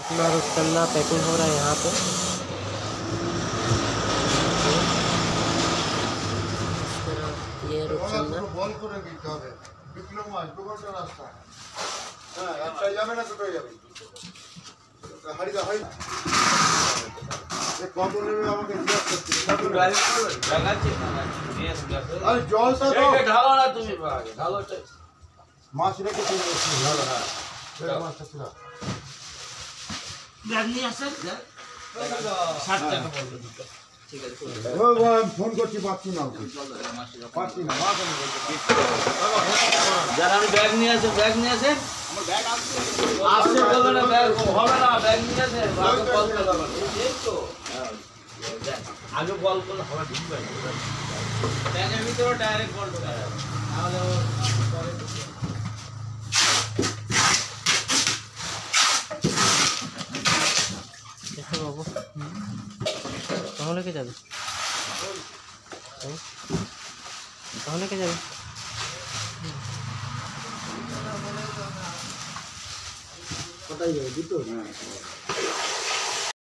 अपना रुपचन्ना पैकिंग हो रहा है यहाँ पे। ये रुपचन्ना মাছ রেখে ফোন করছি পাচ্ছি না যারা আমি ব্যাগ নিয়ে আসেন ব্যাগ নিয়ে আসেন আসছে বলবে না ব্যাগ হবে না ব্যাগ নিয়ে আসেন আগে কল করতে হবে তো আগে কল করলে হবে ঢুকবে ব্যাগের ভিতরে ডাইরেক্ট কল ঢোকা যাবে তাহলে পরে বাবু কখন লেগে যাবে কখন লেগে যাবে কোথায় যাবে দুটো